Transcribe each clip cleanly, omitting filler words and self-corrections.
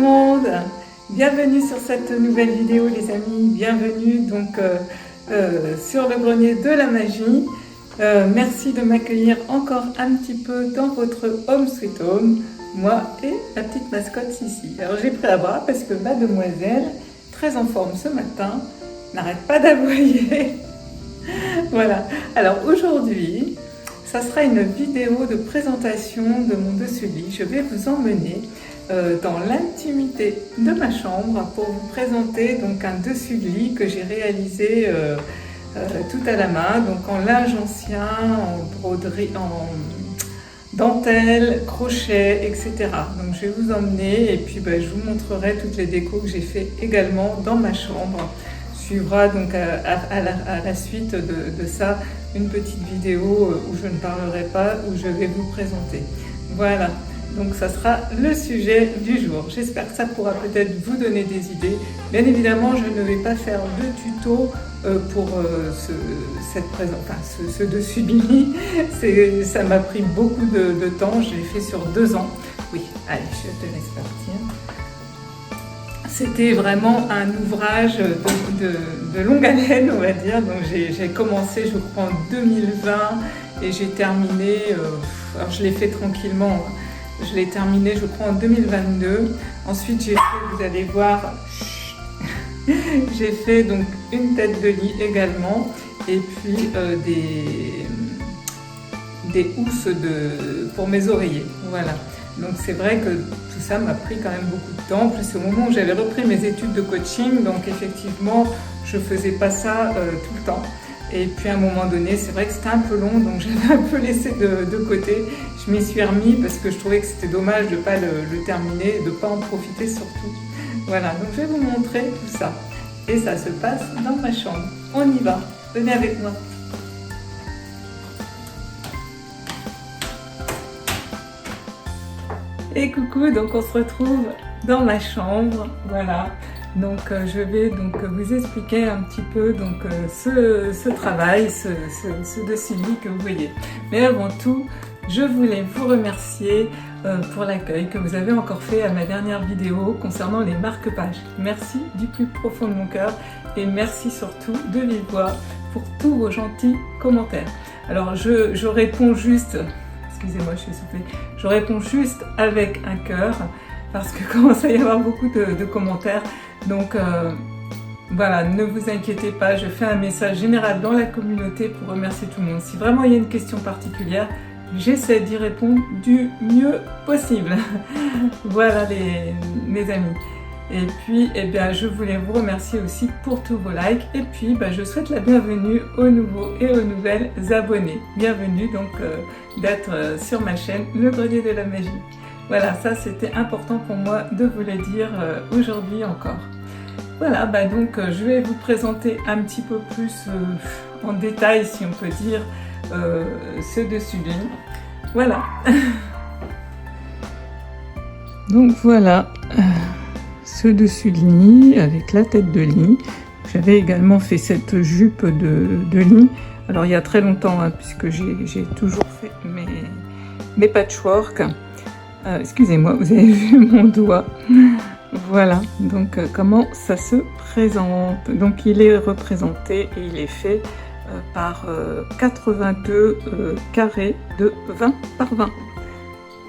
monde, bienvenue sur cette nouvelle vidéo les amis, bienvenue donc sur le grenier de la magie. Merci de m'accueillir encore un petit peu dans votre home sweet home, moi et la petite mascotte Sissi. Alors j'ai pris à bras parce que mademoiselle, très en forme ce matin, n'arrête pas d'aboyer. Voilà, alors aujourd'hui, ça sera une vidéo de présentation de mon dessus-lit. Je vais vous emmener dans l'intimité de ma chambre pour vous présenter donc un dessus-lit que j'ai réalisé tout à la main, donc en linge ancien, en broderie, en dentelle, crochet, etc. Donc je vais vous emmener et puis je vous montrerai toutes les décos que j'ai fait également dans ma chambre. Suivra donc à la suite de ça une petite vidéo où je ne parlerai pas, où je vais vous présenter. Voilà, donc ça sera le sujet du jour. J'espère que ça pourra peut-être vous donner des idées. Bien évidemment, je ne vais pas faire de tuto pour ce dessus-lit. Ça m'a pris beaucoup de temps, je l'ai fait sur 2 ans. Oui, allez, je te laisse partir. C'était vraiment un ouvrage de longue haleine, on va dire. Donc j'ai commencé, je crois, en 2020 et j'ai terminé, alors je l'ai fait tranquillement, hein. Je l'ai terminé, je crois, en 2022. Ensuite, j'ai fait, vous allez voir, j'ai fait donc une tête de lit également et puis des housses pour mes oreillers. Voilà. Donc c'est vrai que tout ça m'a pris quand même beaucoup de temps. En plus, c'est au moment où j'avais repris mes études de coaching, donc effectivement, je faisais pas ça tout le temps. Et puis à un moment donné, c'est vrai que c'était un peu long, donc j'avais un peu laissé de côté. Je m'y suis remis parce que je trouvais que c'était dommage de ne pas le terminer et de ne pas en profiter surtout. Voilà, donc je vais vous montrer tout ça. Et ça se passe dans ma chambre. On y va, venez avec moi. Et coucou, donc on se retrouve dans ma chambre, voilà. Donc je vais donc vous expliquer un petit peu donc ce travail, ce dessus-lit que vous voyez. Mais avant tout, je voulais vous remercier pour l'accueil que vous avez encore fait à ma dernière vidéo concernant les marque-pages. Merci du plus profond de mon cœur et merci surtout de vive voix pour tous vos gentils commentaires. Alors je réponds juste... Excusez-moi, je suis essoufflée. Je réponds juste avec un cœur parce que commence à y avoir beaucoup de commentaires. Donc voilà, ne vous inquiétez pas, je fais un message général dans la communauté pour remercier tout le monde. Si vraiment il y a une question particulière, j'essaie d'y répondre du mieux possible. Voilà mes amis. Et puis, je voulais vous remercier aussi pour tous vos likes. Et puis, je souhaite la bienvenue aux nouveaux et aux nouvelles abonnés. Bienvenue donc d'être sur ma chaîne Le Grenier de la Magie. Voilà, ça c'était important pour moi de vous le dire aujourd'hui encore. Voilà, donc je vais vous présenter un petit peu plus en détail, si on peut dire, ce dessus-lit. Voilà. Donc voilà. Ce dessus-lit avec la tête de lit. J'avais également fait cette jupe de lit. Alors il y a très longtemps, hein, puisque j'ai toujours fait mes patchwork. Excusez-moi, vous avez vu mon doigt. Voilà, donc comment ça se présente. Donc il est représenté et il est fait par 82 carrés de 20 par 20.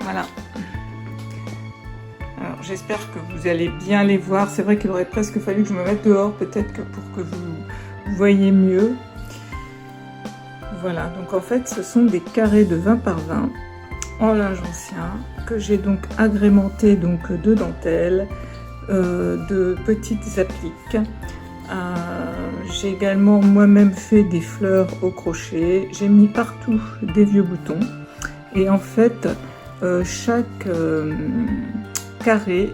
Voilà. Alors j'espère que vous allez bien les voir. C'est vrai qu'il aurait presque fallu que je me mette dehors, peut-être que pour que vous voyez mieux. Voilà, donc en fait ce sont des carrés de 20 par 20 en linge ancien que j'ai donc agrémenté donc de dentelles, de petites appliques. J'ai également moi-même fait des fleurs au crochet. J'ai mis partout des vieux boutons. Et en fait, chaque carré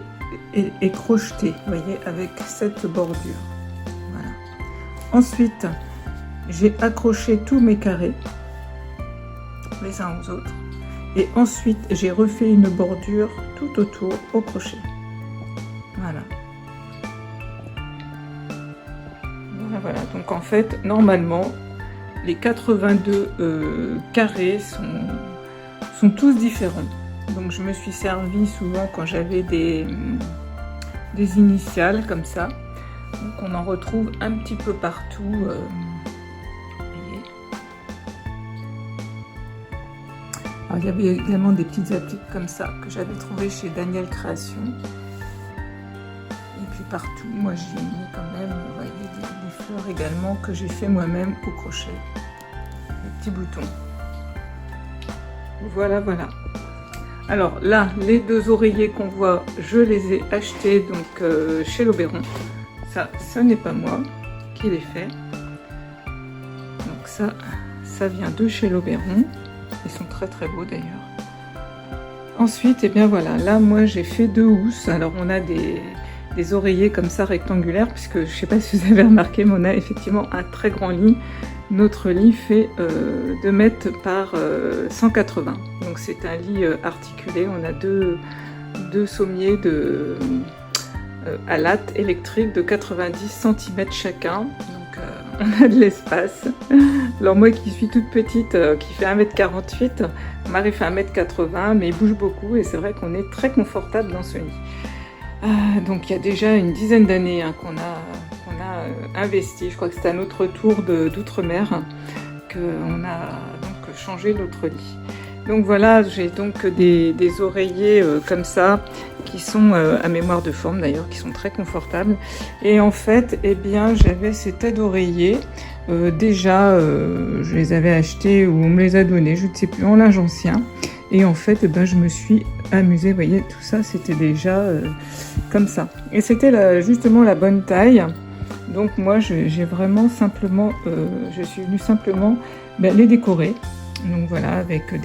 est crocheté, vous voyez, avec cette bordure. Voilà. Ensuite, j'ai accroché tous mes carrés, les uns aux autres. Et ensuite, j'ai refait une bordure tout autour au crochet. Voilà. Voilà. Donc en fait, normalement, les 82 carrés sont tous différents. Donc je me suis servi souvent quand j'avais des des initiales comme ça. Donc on en retrouve un petit peu partout. Voyez. Alors, il y avait également des petites appliques comme ça que j'avais trouvées chez Daniel Création. Et puis partout, moi j'ai mis quand même, vous voyez, des fleurs également que j'ai fait moi-même au crochet. Des petits boutons. Voilà, voilà. Alors là, les deux oreillers qu'on voit, je les ai achetés donc chez l'Oberon. Ça, ce n'est pas moi qui les fait. Donc ça vient de chez l'Oberon. Ils sont très très beaux d'ailleurs. Ensuite, et bien voilà, là moi j'ai fait 2 housses. Alors on a des oreillers comme ça rectangulaires, puisque je ne sais pas si vous avez remarqué, mais on a effectivement un très grand lit. Notre lit fait 2 mètres par 180. Donc c'est un lit articulé. On a deux sommiers à latte électrique de 90 cm chacun. Donc on a de l'espace. Alors moi qui suis toute petite, qui fait 1m48, mon mari fait 1m80, mais il bouge beaucoup et c'est vrai qu'on est très confortable dans ce lit. Donc il y a déjà une dizaine d'années qu'on a investi. Je crois que c'est à notre tour d'outre-mer qu'on a donc changé notre lit. Donc voilà, j'ai donc des oreillers comme ça qui sont à mémoire de forme d'ailleurs, qui sont très confortables. Et en fait, eh bien, j'avais ces têtes d'oreiller. Déjà, je les avais achetés ou on me les a donnés, je ne sais plus, en linge ancien. Et en fait, eh ben, je me suis amusée. Vous voyez, tout ça, c'était déjà comme ça. Et c'était justement la bonne taille. Donc moi, j'ai vraiment simplement, je suis venue simplement les décorer. Donc voilà, avec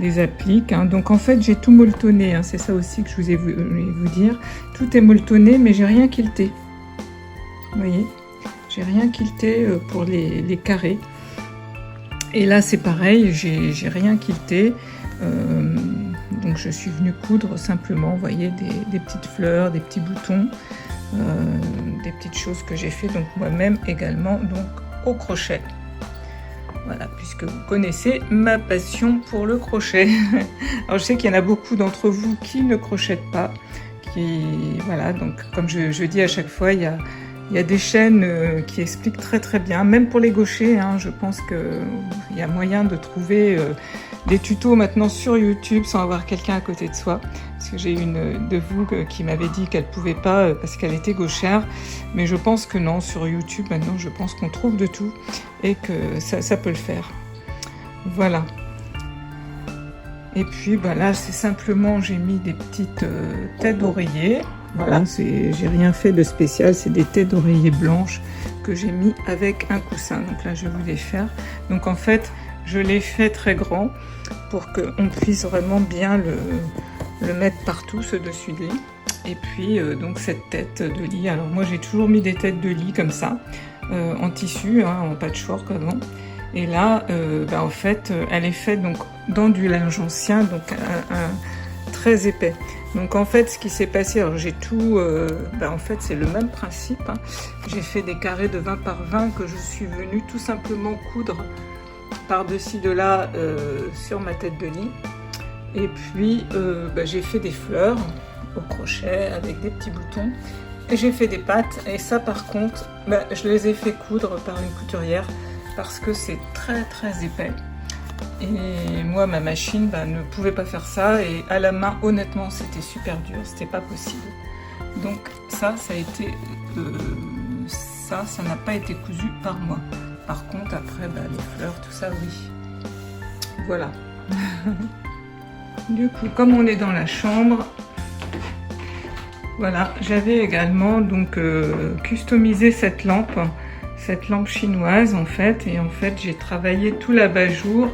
des appliques. Hein. Donc en fait, j'ai tout molletonné. Hein. C'est ça aussi que je voulais vous dire. Tout est molletonné, mais j'ai rien quilté. Vous voyez, j'ai rien quilté pour les carrés. Et là, c'est pareil, j'ai rien quilté. Donc je suis venue coudre simplement, vous voyez, des petites fleurs, des petits boutons, des petites choses que j'ai fait donc moi-même également, donc au crochet. Voilà, puisque vous connaissez ma passion pour le crochet. Alors je sais qu'il y en a beaucoup d'entre vous qui ne crochettent pas, voilà, donc comme je dis à chaque fois, il y a des chaînes qui expliquent très très bien, même pour les gauchers, hein, je pense qu'il y a moyen de trouver des tutos maintenant sur YouTube sans avoir quelqu'un à côté de soi. Parce que j'ai une de vous qui m'avait dit qu'elle ne pouvait pas parce qu'elle était gauchère, mais je pense que non, sur YouTube maintenant je pense qu'on trouve de tout et que ça peut le faire. Voilà. Et puis bah là c'est simplement, j'ai mis des petites têtes d'oreiller. Voilà, j'ai rien fait de spécial, c'est des têtes d'oreiller blanches que j'ai mis avec un coussin. Donc là, je vais vous les faire. Donc en fait, je l'ai fait très grand pour qu'on puisse vraiment bien le mettre partout, ce dessus de lit. Et puis, donc cette tête de lit. Alors moi, j'ai toujours mis des têtes de lit comme ça, en tissu, hein, en patchwork avant. Et là, en fait, elle est faite donc dans du linge ancien, donc très épais. Donc en fait, ce qui s'est passé, alors j'ai tout, en fait c'est le même principe, hein. J'ai fait des carrés de 20 par 20 que je suis venue tout simplement coudre par-dessus de là sur ma tête de lit. Et puis j'ai fait des fleurs au crochet avec des petits boutons. Et j'ai fait des pattes, et ça par contre, je les ai fait coudre par une couturière parce que c'est très très épais. Et moi, ma machine ne pouvait pas faire ça, et à la main, honnêtement, c'était super dur, c'était pas possible. Donc ça a été, ça n'a pas été cousu par moi. Par contre, après, les fleurs, tout ça, oui. Voilà. Du coup, comme on est dans la chambre, voilà, j'avais également donc customisé cette lampe chinoise en fait, et en fait j'ai travaillé tout l'abat-jour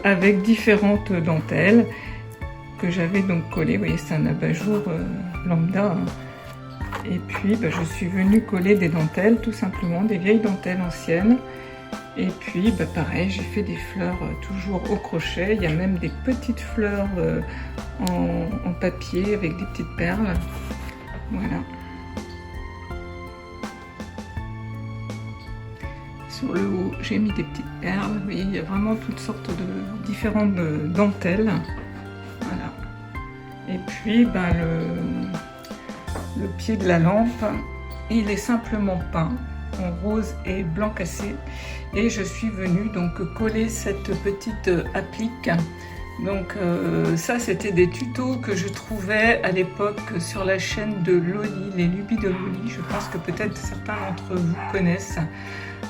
avec différentes dentelles que j'avais donc collées. Vous voyez, c'est un abat-jour lambda, hein. Et puis je suis venue coller des dentelles, tout simplement des vieilles dentelles anciennes. Et puis pareil, j'ai fait des fleurs toujours au crochet. Il y a même des petites fleurs en papier avec des petites perles. Voilà. Sur le haut, j'ai mis des petites perles. Vous voyez, il y a vraiment toutes sortes de différentes dentelles. Voilà. Et puis, le pied de la lampe. Il est simplement peint en rose et blanc cassé. Et je suis venue donc coller cette petite applique. Donc ça, c'était des tutos que je trouvais à l'époque sur la chaîne de Loli, les lubies de Loli. Je pense que peut-être certains d'entre vous connaissent.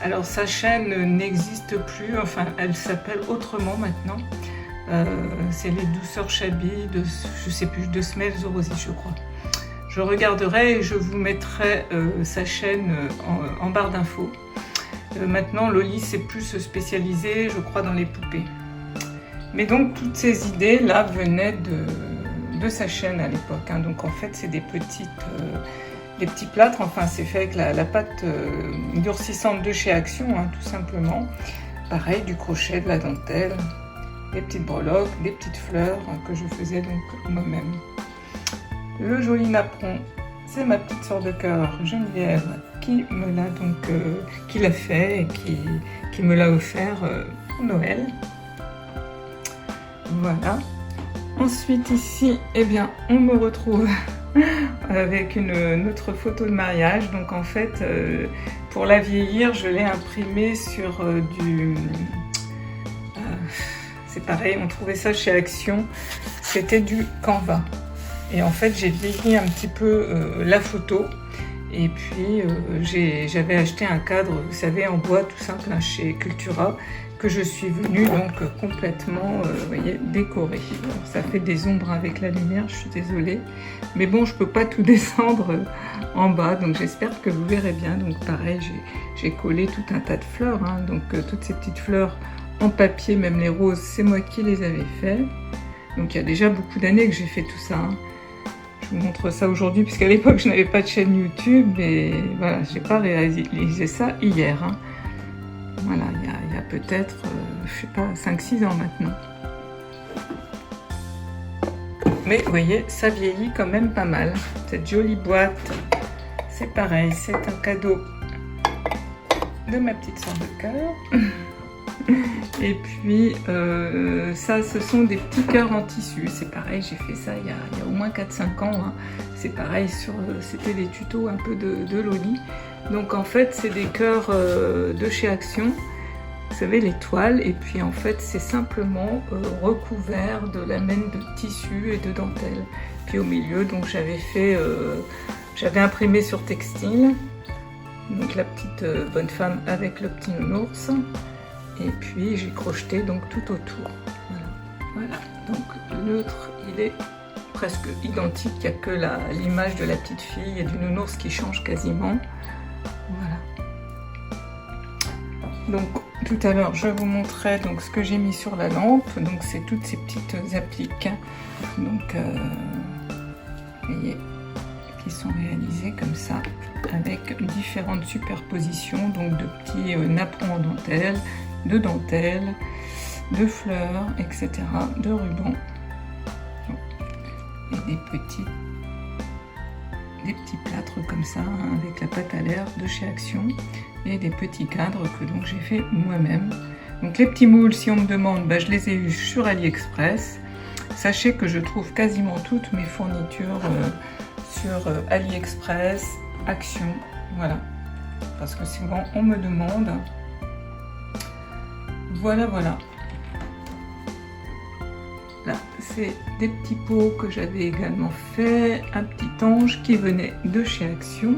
Alors sa chaîne n'existe plus, enfin elle s'appelle autrement maintenant. C'est les douceurs Chabi de, je sais plus, de Smells Rosy, je crois. Je regarderai et je vous mettrai sa chaîne en barre d'infos. Maintenant, Loli s'est plus spécialisée, je crois, dans les poupées. Mais donc, toutes ces idées-là venaient de sa chaîne à l'époque. Hein. Donc, en fait, c'est des petits plâtres. Enfin, c'est fait avec la pâte durcissante de chez Action, hein, tout simplement. Pareil, du crochet, de la dentelle, des petites breloques, des petites fleurs que je faisais donc moi-même. Le joli napperon, c'est ma petite sœur de cœur Geneviève qui me l'a donc qui l'a fait et qui me l'a offert pour Noël. Voilà. Ensuite ici, eh bien, on me retrouve avec une autre photo de mariage. Donc en fait, pour la vieillir, je l'ai imprimée sur c'est pareil, on trouvait ça chez Action. C'était du Canva. Et en fait, j'ai vieilli un petit peu la photo. Et puis, j'avais acheté un cadre, vous savez, en bois tout simple, hein, chez Cultura, que je suis venue donc complètement, vous voyez, décorer. Alors, ça fait des ombres avec la lumière, je suis désolée. Mais bon, je peux pas tout descendre en bas, donc j'espère que vous verrez bien. Donc pareil, j'ai collé tout un tas de fleurs, hein, donc toutes ces petites fleurs en papier, même les roses, c'est moi qui les avais fait. Donc il y a déjà beaucoup d'années que j'ai fait tout ça. Hein. Je vous montre ça aujourd'hui, puisqu'à l'époque, je n'avais pas de chaîne YouTube, et voilà, je n'ai pas réalisé ça hier. Hein. Voilà, il y a peut-être, je sais pas, 5-6 ans maintenant. Mais vous voyez, ça vieillit quand même pas mal. Cette jolie boîte, c'est pareil, c'est un cadeau de ma petite sœur de cœur. Et puis ça, ce sont des petits cœurs en tissu. C'est pareil, j'ai fait ça il y a au moins 4-5 ans. Hein. C'est pareil, c'était des tutos un peu de Loli. Donc en fait, c'est des cœurs de chez Action. Vous savez, les toiles. Et puis en fait, c'est simplement recouvert de lamelles de tissu et de dentelle. Puis au milieu, donc j'avais imprimé sur textile. Donc la petite bonne femme avec le petit nounours. Et puis j'ai crocheté donc tout autour. Voilà. Donc l'autre, il est presque identique, il n'y a que l'image de la petite fille et du nounours qui change quasiment. Voilà. Donc tout à l'heure, je vous montrais donc ce que j'ai mis sur la lampe. Donc c'est toutes ces petites appliques. Donc vous voyez, qui sont réalisées comme ça, avec différentes superpositions donc de petits napperons en dentelle, de dentelle, de fleurs, etc., de rubans et des petits plâtres comme ça, hein, avec la pâte à l'air de chez Action, et des petits cadres que donc j'ai fait moi-même. Donc les petits moules, si on me demande, bah, je les ai eus sur AliExpress. Sachez que je trouve quasiment toutes mes fournitures sur AliExpress, Action, voilà, parce que souvent on me demande. Voilà. Là, c'est des petits pots que j'avais également fait, un petit ange qui venait de chez Action.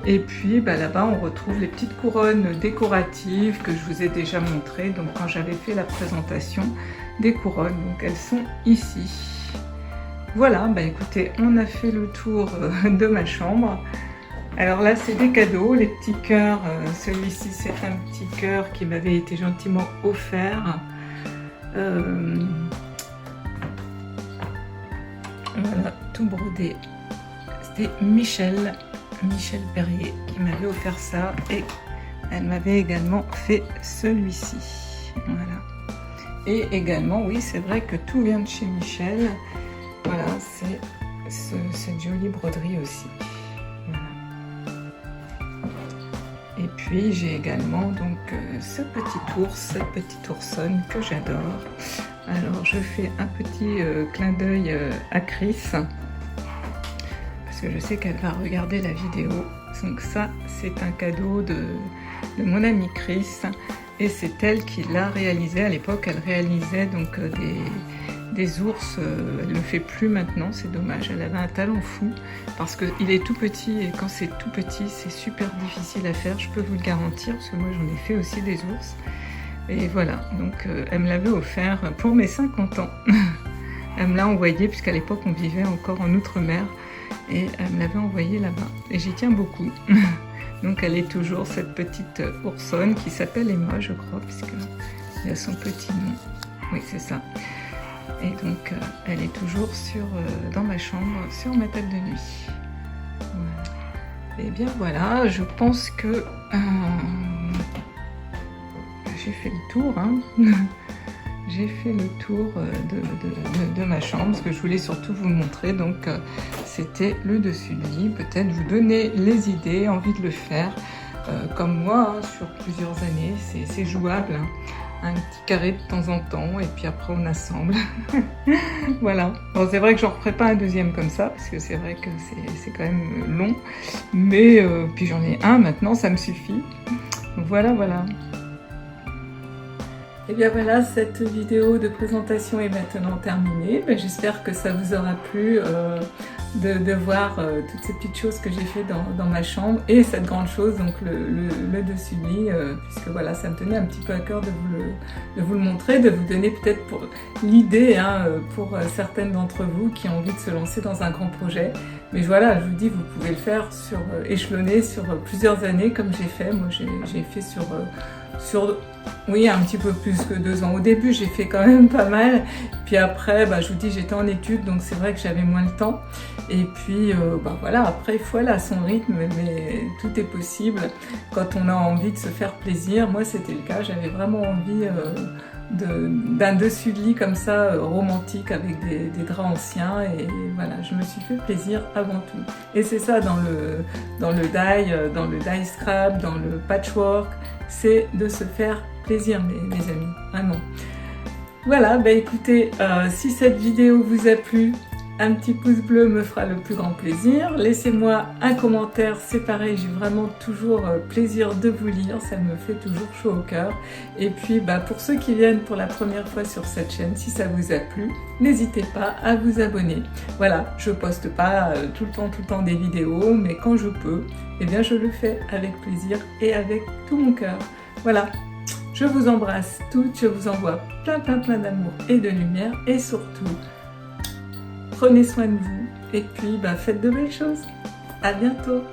Et puis bah, là-bas, on retrouve les petites couronnes décoratives que je vous ai déjà montrées. Donc quand j'avais fait la présentation des couronnes, donc elles sont ici. Voilà, bah écoutez, on a fait le tour de ma chambre. Alors là, c'est des cadeaux, les petits cœurs. Celui-ci, c'est un petit cœur qui m'avait été gentiment offert. Voilà, tout brodé. C'était Michel Perrier qui m'avait offert ça. Et elle m'avait également fait celui-ci. Voilà. Et également, oui, c'est vrai que tout vient de chez Michel. Voilà, c'est cette jolie broderie aussi. Et puis j'ai également donc ce petit ours, cette petite oursonne que j'adore. Alors je fais un petit clin d'œil à Chris, parce que je sais qu'elle va regarder la vidéo. Donc ça, c'est un cadeau de mon amie Chris, et c'est elle qui l'a réalisé. À l'époque, elle réalisait donc des ours. Elle ne le fait plus maintenant, c'est dommage. Elle avait un talent fou parce qu'il est tout petit, et quand c'est tout petit, c'est super difficile à faire, je peux vous le garantir, parce que moi j'en ai fait aussi des ours. Et voilà, donc elle me l'avait offert pour mes 50 ans. Elle me l'a envoyé, puisqu'à l'époque on vivait encore en Outre-mer, et elle me l'avait envoyé là-bas. Et j'y tiens beaucoup. Donc elle est toujours cette petite oursonne qui s'appelle Emma, je crois, puisqu'il a son petit nom. Oui, c'est ça. Et donc elle est toujours dans ma chambre, sur ma table de nuit. Voilà. Et bien voilà, je pense que j'ai fait le tour. Hein. J'ai fait le tour de ma chambre, parce que je voulais surtout vous le montrer. Donc c'était le dessus de lit, peut-être vous donner les idées, envie de le faire comme moi, hein, sur plusieurs années. C'est jouable, hein. Un petit carré de temps en temps, et puis après on assemble. Voilà. Bon, c'est vrai que j'en referai pas un deuxième comme ça, parce que c'est vrai que c'est quand même long, mais puis j'en ai un maintenant, ça me suffit. Voilà, voilà. Et bien voilà, cette vidéo de présentation est maintenant terminée. J'espère que ça vous aura plu de voir toutes ces petites choses que j'ai fait dans ma chambre, et cette grande chose, donc le dessus de lit, puisque voilà, ça me tenait un petit peu à cœur de vous le montrer, de vous donner peut-être l'idée, hein, pour certaines d'entre vous qui ont envie de se lancer dans un grand projet. Mais voilà, je vous dis, vous pouvez le faire échelonné sur plusieurs années, comme j'ai fait. Moi, j'ai fait oui, un petit peu plus que 2 ans. Au début, j'ai fait quand même pas mal. Puis après, je vous dis, j'étais en études, donc c'est vrai que j'avais moins le temps. Et puis, voilà, après, il faut aller à son rythme, mais tout est possible quand on a envie de se faire plaisir. Moi, c'était le cas. J'avais vraiment envie d'un dessus de lit comme ça, romantique, avec des draps anciens, et voilà, je me suis fait plaisir avant tout. Et c'est ça dans le dye scrap, dans le patchwork, c'est de se faire plaisir, mes amis, vraiment. Voilà, écoutez, si cette vidéo vous a plu, un petit pouce bleu me fera le plus grand plaisir. Laissez-moi un commentaire, c'est pareil, j'ai vraiment toujours plaisir de vous lire, ça me fait toujours chaud au cœur. Et puis pour ceux qui viennent pour la première fois sur cette chaîne, si ça vous a plu, n'hésitez pas à vous abonner. Voilà, je poste pas tout le temps des vidéos, mais quand je peux, eh bien je le fais avec plaisir et avec tout mon cœur. Voilà, je vous embrasse toutes, je vous envoie plein d'amour et de lumière, et surtout, prenez soin de vous, et puis faites de belles choses. À bientôt.